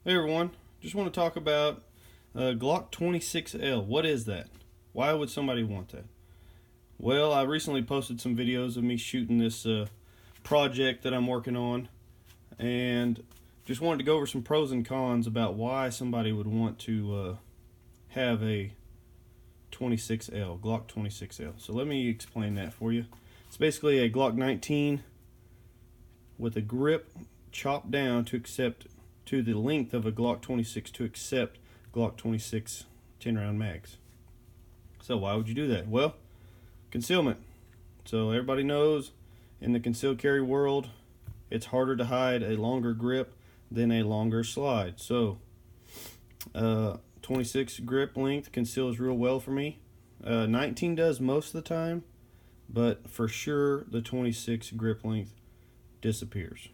Hey everyone, just want to talk about Glock 26L. What is that? Why would somebody want that? Well, I recently posted some videos of me shooting this project that I'm working on, and just wanted to go over some pros and cons about why somebody would want to have a 26L, Glock 26L. So let me explain that for you. It's basically a Glock 19 with a grip chopped down to the length of a Glock 26 to accept Glock 26 10-round mags. So why would you do that? Well, concealment. So everybody knows in the concealed carry world, it's harder to hide a longer grip than a longer slide. So 26 grip length conceals real well for me. 19 does most of the time, but for sure the 26 grip length disappears.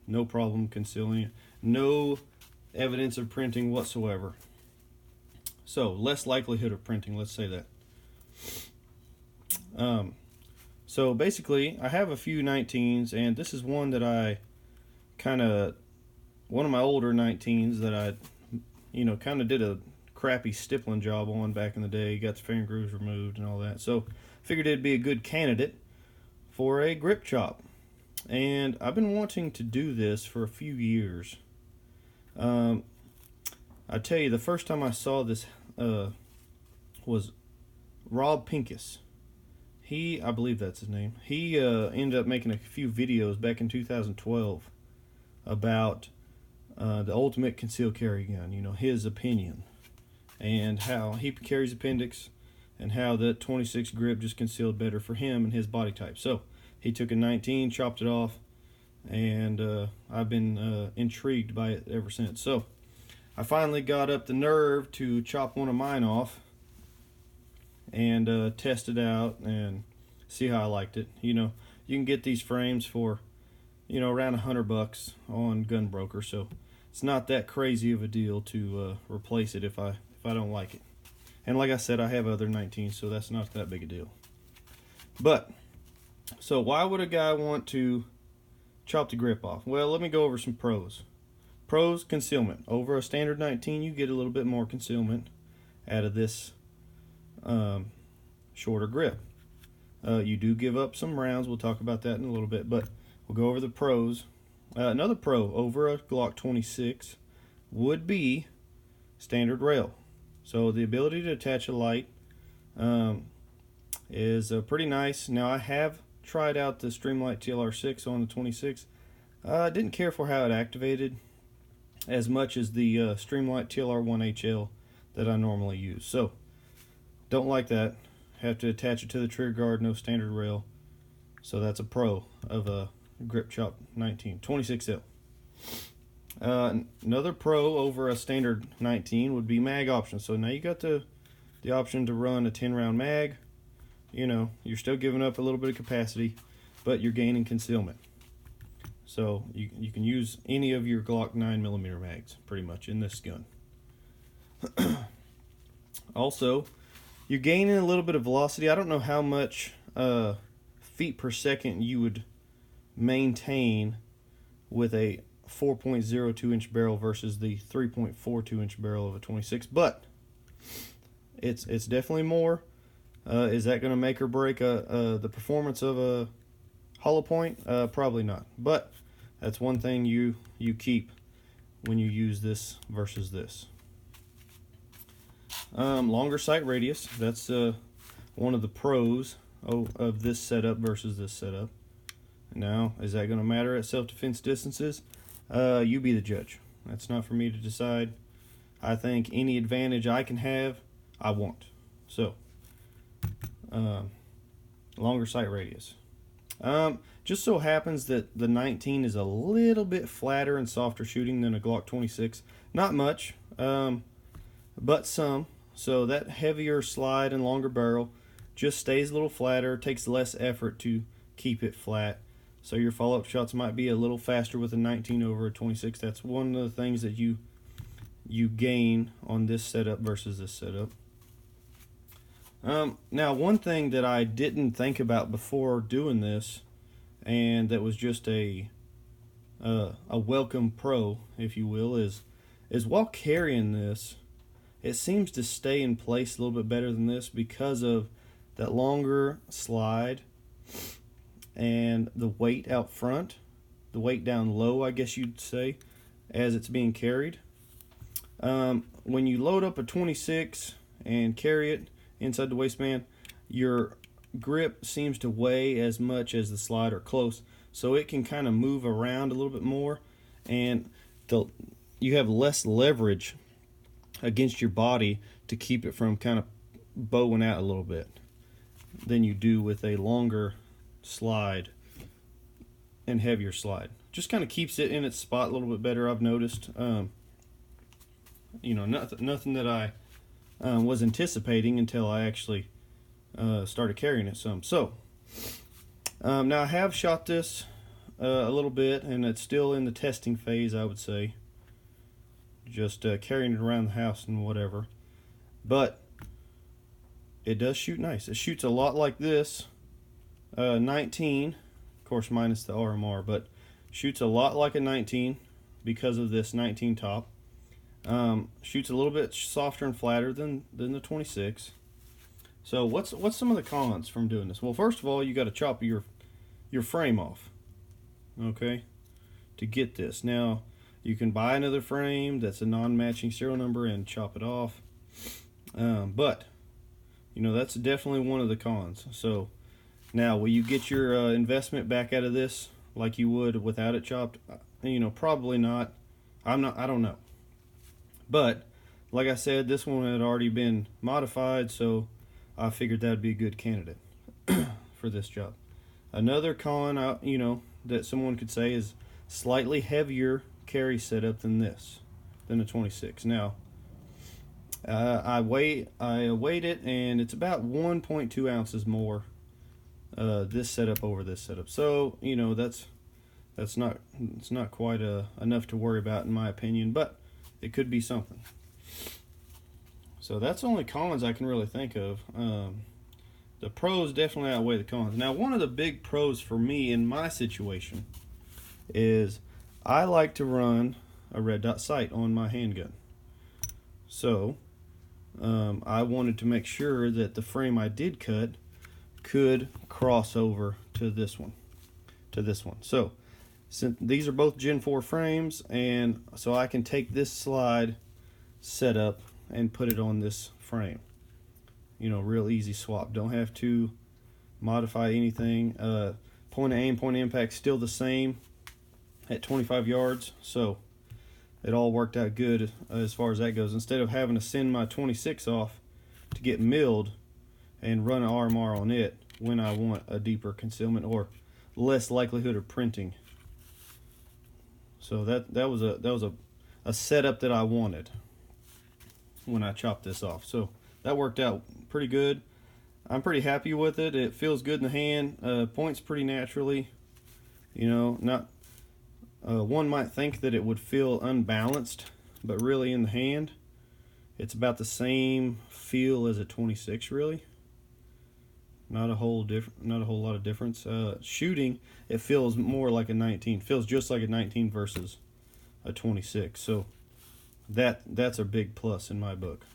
No problem concealing it. No evidence of printing whatsoever. So less likelihood of printing, let's say that. So basically, I have a few 19s, and this is one that I one of my older 19s that I, kind of did a crappy stippling job on back in the day. Got the finger grooves removed and all that. So figured it'd be a good candidate for a grip chop. And I've been wanting to do this for a few years. I tell you, the first time I saw this was Rob Pincus. I believe that's his name. He ended up making a few videos back in 2012 about the ultimate concealed carry gun. His opinion and how he carries appendix and how the 26 grip just concealed better for him and his body type. So he took a 19, chopped it off, and I've been intrigued by it ever since. So I finally got up the nerve to chop one of mine off and test it out and see how I liked it. You can get these frames for around $100 on Gunbroker, so it's not that crazy of a deal to replace it if I don't like it. And like I said, I have other 19s, so that's not that big a deal. But so why would a guy want to chop the grip off? Well, let me go over some pros. Pros: concealment. Over a standard 19, you get a little bit more concealment out of this shorter grip. You do give up some rounds. We'll talk about that in a little bit, but we'll go over the pros. Another pro over a Glock 26 would be standard rail. So the ability to attach a light is pretty nice. Now, I have tried out the Streamlight TLR6 on the 26. I didn't care for how it activated as much as the Streamlight TLR1HL that I normally use. So don't like that. Have to attach it to the trigger guard, no standard rail. So that's a pro of a grip chop 19 26L. Another pro over a standard 19 would be mag options. So now you got the option to run a 10-round mag. You're still giving up a little bit of capacity, but you're gaining concealment. So you can use any of your Glock 9mm mags pretty much in this gun. Also, you're gaining a little bit of velocity. I don't know how much feet per second you would maintain with a 4.02 inch barrel versus the 3.42 inch barrel of a 26, but it's definitely more. Is that going to make or break the performance of a hollow point? Probably not, but that's one thing you keep when you use this versus this. Longer sight radius. That's one of the pros of this setup versus this setup. Now, is that going to matter at self-defense distances? You be the judge. That's not for me to decide. I think any advantage I can have, I want. So, longer sight radius. Just so happens that the 19 is a little bit flatter and softer shooting than a Glock 26. Not much, but some. So that heavier slide and longer barrel just stays a little flatter, takes less effort to keep it flat. So your follow-up shots might be a little faster with a 19 over a 26. That's one of the things that you gain on this setup versus this setup. Now, one thing that I didn't think about before doing this, and that was just a welcome pro, if you will, is is while carrying this, it seems to stay in place a little bit better than this because of that longer slide and the weight out front, the weight down low, I guess you'd say, as it's being carried. When you load up a 26 and carry it inside the waistband, your grip seems to weigh as much as the slide or close, so it can kind of move around a little bit more, and you have less leverage against your body to keep it from kind of bowing out a little bit than you do with a longer slide and heavier slide. Just kind of keeps it in its spot a little bit better, I've noticed. You know, nothing that I was anticipating until I actually started carrying it some. So now I have shot this a little bit, and it's still in the testing phase, I would say. Just carrying it around the house and whatever. But it does shoot nice. It shoots a lot like this 19, of course minus the RMR, but shoots a lot like a 19 because of this 19 top. Shoots a little bit softer and flatter than the 26. So what's some of the cons from doing this? Well, first of all, you got to chop your frame off, okay, to get this. Now you can buy another frame that's a non-matching serial number and chop it off, but you know, that's definitely one of the cons. So now, will you get your investment back out of this like you would without it chopped? You know, probably not. I don't know. But like I said, this one had already been modified, so I figured that'd be a good candidate for this job. Another con, you know, that someone could say is slightly heavier carry setup than this, than the 26. Now, I weighed it, and it's about 1.2 ounces more this setup over this setup. So you know, it's not quite enough to worry about in my opinion, but it could be something. So that's the only cons I can really think of. The pros definitely outweigh the cons. Now, one of the big pros for me in my situation is I like to run a red dot sight on my handgun. So I wanted to make sure that the frame I did cut could cross over to this one. So since these are both Gen 4 frames, and so I can take this slide setup and put it on this frame. You know, real easy swap. Don't have to modify anything. Point of aim, point of impact still the same at 25 yards. So it all worked out good as far as that goes. Instead of having to send my 26 off to get milled and run an RMR on it when I want a deeper concealment or less likelihood of printing. So that was a setup that I wanted when I chopped this off. So that worked out pretty good. I'm pretty happy with it. It feels good in the hand. Points pretty naturally. You know, not one might think that it would feel unbalanced, but really in the hand, it's about the same feel as a 26. Really, not a whole lot of difference. Shooting, it feels more like a 19. Feels just like a 19 versus a 26. So that's a big plus in my book.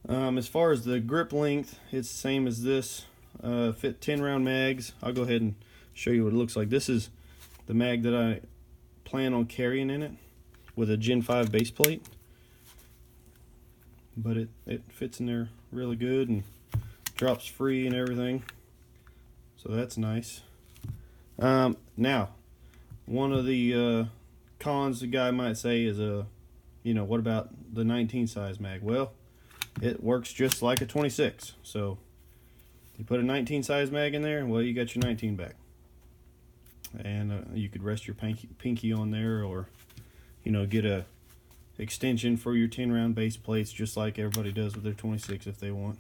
As far as the grip length, it's the same as this. Fit 10 round mags. I'll go ahead and show you what it looks like. This is the mag that I plan on carrying in it with a Gen 5 base plate. But it fits in there really good and drops free and everything. So that's nice. Now, one of the cons the guy might say is, you know, what about the 19 size mag? Well, it works just like a 26. So you put a 19 size mag in there, well, you got your 19 back. And you could rest your pinky on there, or, you know, get a extension for your 10 round base plates just like everybody does with their 26 if they want.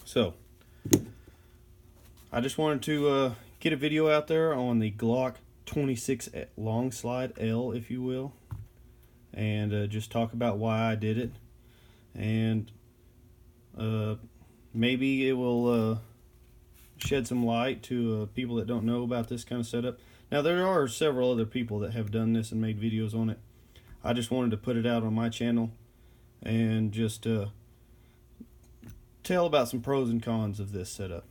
So I just wanted to get a video out there on the Glock 26 long slide L, if you will, and just talk about why I did it, and maybe it will shed some light to people that don't know about this kind of setup. Now, there are several other people that have done this and made videos on it. I just wanted to put it out on my channel and just tell about some pros and cons of this setup.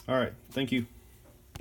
Alright, thank you.